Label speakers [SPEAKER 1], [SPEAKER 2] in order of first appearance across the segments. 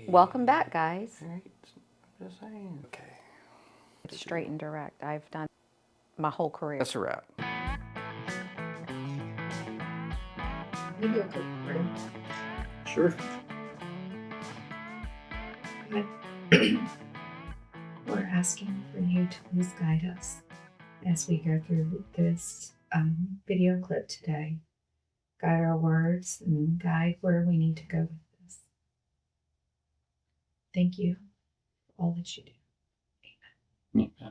[SPEAKER 1] Welcome back, guys.
[SPEAKER 2] All right. Just saying. Okay.
[SPEAKER 1] It's straight and direct. I've done my whole career.
[SPEAKER 2] That's a wrap.
[SPEAKER 3] Video clip recording.
[SPEAKER 2] Sure.
[SPEAKER 3] We're asking for you to please guide us as we go through this video clip today. Guide our words and guide where we need to go with this. Thank you for all that you do.
[SPEAKER 2] Yeah.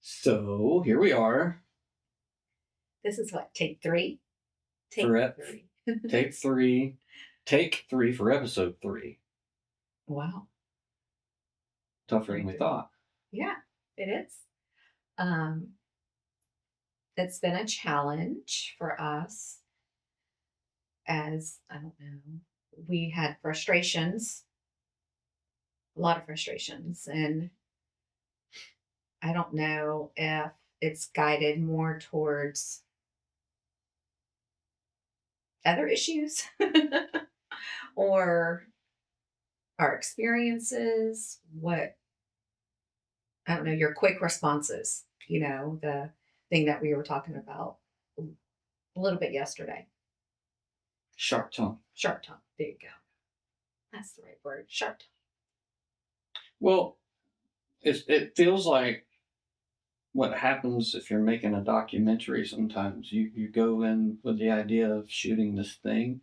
[SPEAKER 2] So here we are.
[SPEAKER 3] This is what, take three? Take three.
[SPEAKER 2] Take three for episode 3.
[SPEAKER 3] Wow.
[SPEAKER 2] Tougher than we thought.
[SPEAKER 3] Yeah, it is. It's been a challenge for us as, I don't know, we had frustrations, a lot of frustrations, and I don't know if it's guided more towards other issues or our experiences, I don't know, your quick responses, the thing that we were talking about a little bit yesterday.
[SPEAKER 2] Sharp tongue.
[SPEAKER 3] Sharp tongue. There you go. That's the right word. Sharp tongue.
[SPEAKER 2] Well, it feels like what happens if you're making a documentary sometimes. You go in with the idea of shooting this thing,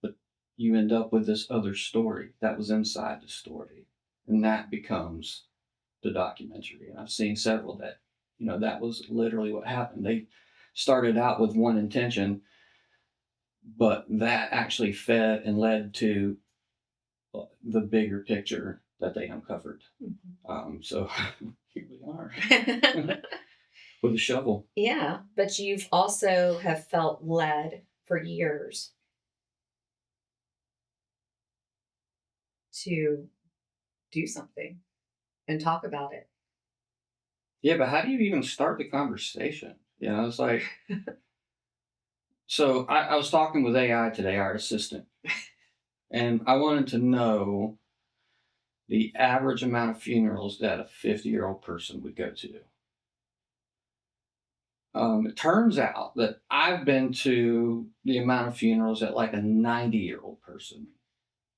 [SPEAKER 2] but you end up with this other story that was inside the story. And that becomes the documentary. And I've seen several that, that was literally what happened. They started out with one intention, but that actually fed and led to the bigger picture that they uncovered.
[SPEAKER 3] Mm-hmm.
[SPEAKER 2] So here we are with a shovel.
[SPEAKER 3] Yeah, but you've also have felt led for years to do something and talk about it.
[SPEAKER 2] Yeah, but how do you even start the conversation? It's like, so I was talking with AI today, our assistant, and I wanted to know the average amount of funerals that a 50-year-old person would go to. It turns out that I've been to the amount of funerals that like a 90-year-old person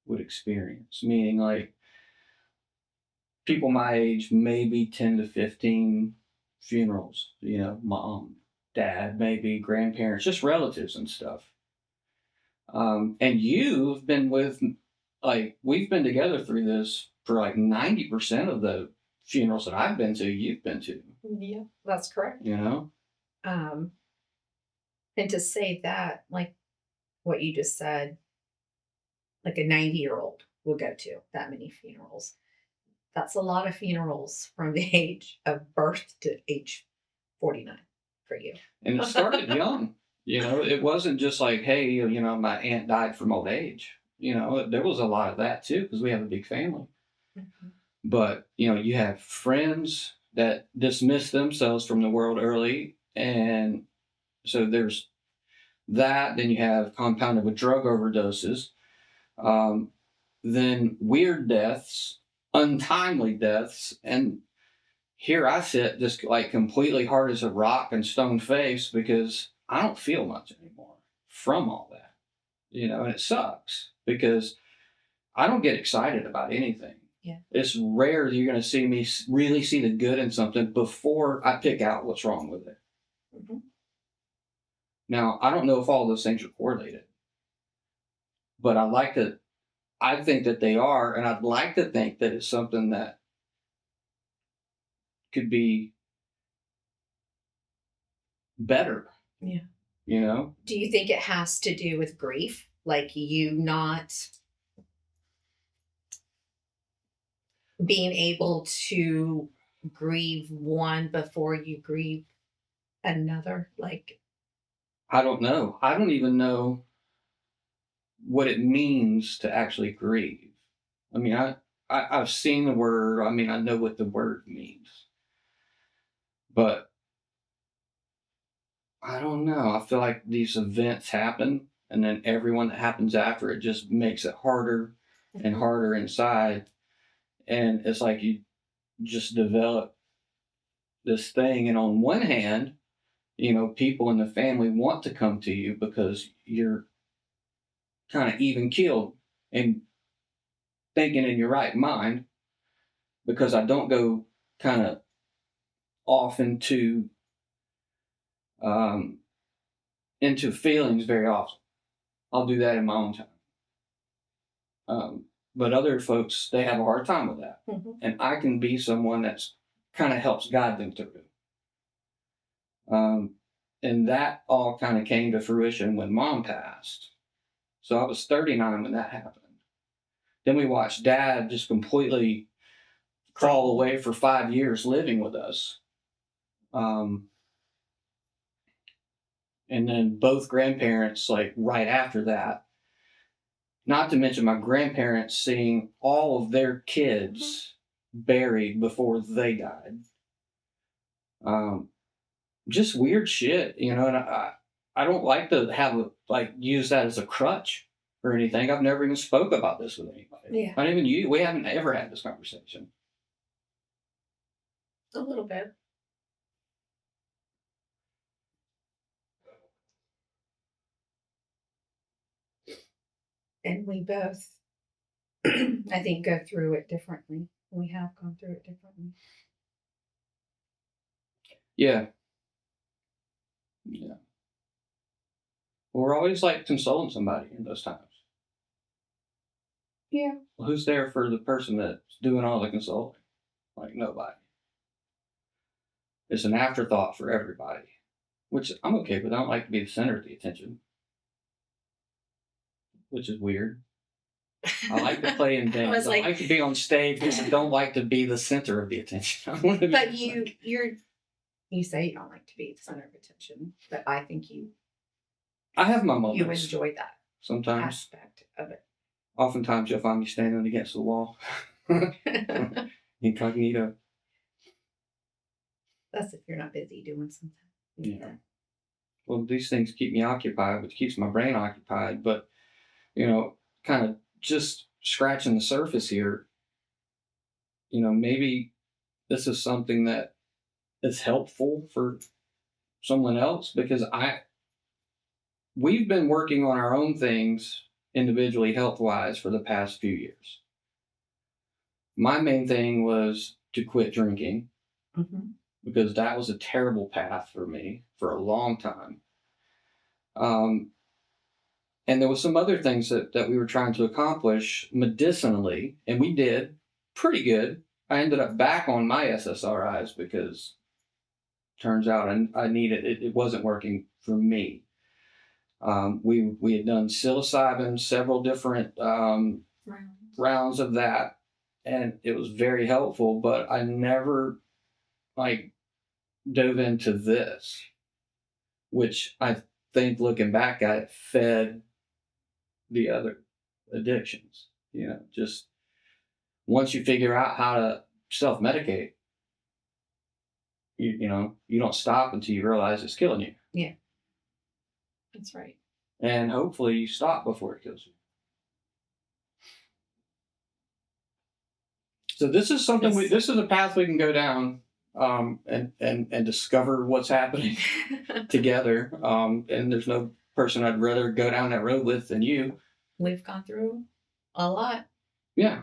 [SPEAKER 2] would experience, meaning like people my age, maybe 10 to 15 funerals, mom, dad, maybe grandparents, just relatives and stuff. And you've been we've been together through this for like 90% of the funerals that I've been to, you've been to.
[SPEAKER 3] Yeah, that's correct. And to say that, like what you just said, like a 90-year-old will go to that many funerals. That's a lot of funerals from the age of birth to age 49 for you.
[SPEAKER 2] And it started young. It wasn't just like, hey, my aunt died from old age. There was a lot of that too, because we have a big family.
[SPEAKER 3] Mm-hmm.
[SPEAKER 2] But, you have friends that dismiss themselves from the world early. And so there's that. Then you have compounded with drug overdoses. Then weird deaths, untimely deaths. And here I sit just like completely hard as a rock and stone faced because I don't feel much anymore from all that. And it sucks because I don't get excited about anything.
[SPEAKER 3] Yeah.
[SPEAKER 2] It's rare that you're going to see me really see the good in something before I pick out what's wrong with it.
[SPEAKER 3] Mm-hmm.
[SPEAKER 2] Now, I don't know if all those things are correlated, but I think that they are, and I'd like to think that it's something that could be better.
[SPEAKER 3] Yeah.
[SPEAKER 2] Do
[SPEAKER 3] you think it has to do with grief? Like you not being able to grieve one before you grieve another? Like,
[SPEAKER 2] I don't know. I don't even know what it means to actually grieve. I mean, I've seen the word. I mean, I know what the word means. But I don't know. I feel like these events happen and then everyone that happens after it just makes it harder and harder inside. And it's like you just develop this thing. And on one hand, people in the family want to come to you because you're kind of even keeled and thinking in your right mind, because I don't go kind of off um, into feelings very often. I'll do that in my own time. But other folks, they have a hard time with that. And I can be someone that's kind of helps guide them through it. And that all kind of came to fruition when Mom passed. So I was 39 when that happened. Then we watched Dad just completely crawl away for 5 years living with us. And then both grandparents, like right after that. Not to mention my grandparents seeing all of their kids buried before they died. Just weird shit, and I don't like to use that as a crutch or anything. I've never even spoke about this with anybody.
[SPEAKER 3] Yeah.
[SPEAKER 2] Not even you. We haven't ever had this conversation.
[SPEAKER 3] A little bit. And we both, I think, go through it differently. We have gone through it differently.
[SPEAKER 2] Yeah. Yeah. We're always like consoling somebody in those times.
[SPEAKER 3] Yeah.
[SPEAKER 2] Well, who's there for the person that's doing all the consoling? Like nobody. It's an afterthought for everybody, which I'm okay with. I don't like to be the center of the attention, which is weird. I like to play in bands. I like to be on stage, but I don't like to be the center of the attention.
[SPEAKER 3] But you say you don't like to be the center of attention, but I think
[SPEAKER 2] I have my moments.
[SPEAKER 3] you enjoy that
[SPEAKER 2] sometimes.
[SPEAKER 3] aspect of it.
[SPEAKER 2] Oftentimes you'll find me standing against the wall. Incognito.
[SPEAKER 3] That's if you're not busy doing something.
[SPEAKER 2] Yeah. Well, these things keep me occupied, which keeps my brain occupied. But, kind of just scratching the surface here, maybe this is something that is helpful for someone else, because we've been working on our own things individually, health-wise, for the past few years. My main thing was to quit drinking, because that was a terrible path for me for a long time. And there was some other things that we were trying to accomplish medicinally, and we did pretty good. I ended up back on my SSRIs because turns out I needed it. It wasn't working for me. We had done psilocybin, several different rounds of that, and it was very helpful. But I never dove into this, which I think, looking back at it, fed the other addictions. Just once you figure out how to self-medicate, you don't stop until you realize it's killing you.
[SPEAKER 3] Yeah. That's right.
[SPEAKER 2] And hopefully you stop before it kills you. So this is something this is a path we can go down, and discover what's happening together. And there's no person I'd rather go down that road with than you.
[SPEAKER 3] We've gone through a lot.
[SPEAKER 2] Yeah.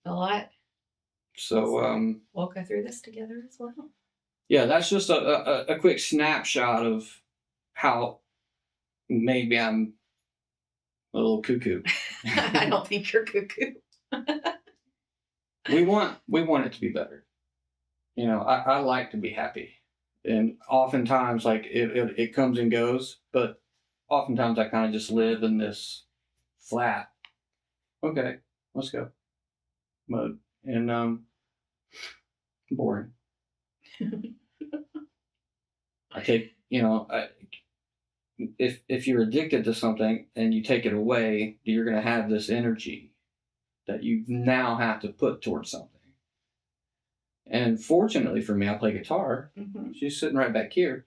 [SPEAKER 3] A lot.
[SPEAKER 2] So
[SPEAKER 3] we'll go through this together as well.
[SPEAKER 2] Yeah, that's just a quick snapshot of how maybe I'm a little cuckoo.
[SPEAKER 3] I don't think you're cuckoo.
[SPEAKER 2] We want it to be better. I like to be happy. And oftentimes, it comes and goes, but oftentimes I kind of just live in this flat, okay, let's go mode. And boring. I take, if you're addicted to something and you take it away, you're going to have this energy that you now have to put towards something. And fortunately for me, I play guitar. She's sitting right back here.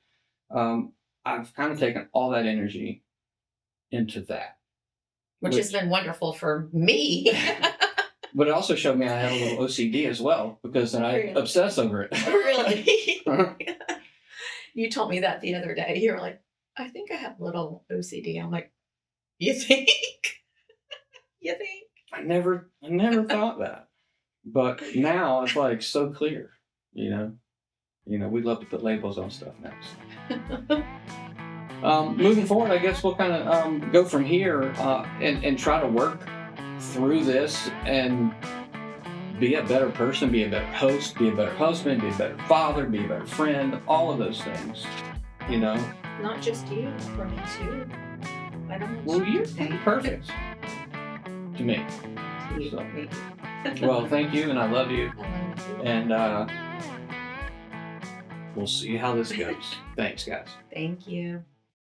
[SPEAKER 2] I've kind of taken all that energy into that.
[SPEAKER 3] Which has been wonderful for me.
[SPEAKER 2] But it also showed me I had a little OCD as well, because then I
[SPEAKER 3] Really?
[SPEAKER 2] obsess over it.
[SPEAKER 3] Really? You told me that the other day. You were like, I think I have a little OCD. I'm like, you think? You think?
[SPEAKER 2] I never thought that. But now it's like so clear, you know. We love to put labels on stuff now. Moving forward, I guess we'll kind of go from here and try to work through this and be a better person, be a better host, be a better husband, be a better father, be a better friend, all of those things,
[SPEAKER 3] Not just you, for me too. I don't want
[SPEAKER 2] Well, you're perfect to me.
[SPEAKER 3] you.
[SPEAKER 2] So.
[SPEAKER 3] Me.
[SPEAKER 2] Well, thank you, and I love you.
[SPEAKER 3] I love you.
[SPEAKER 2] And we'll see how this goes. Thanks, guys.
[SPEAKER 3] Thank you.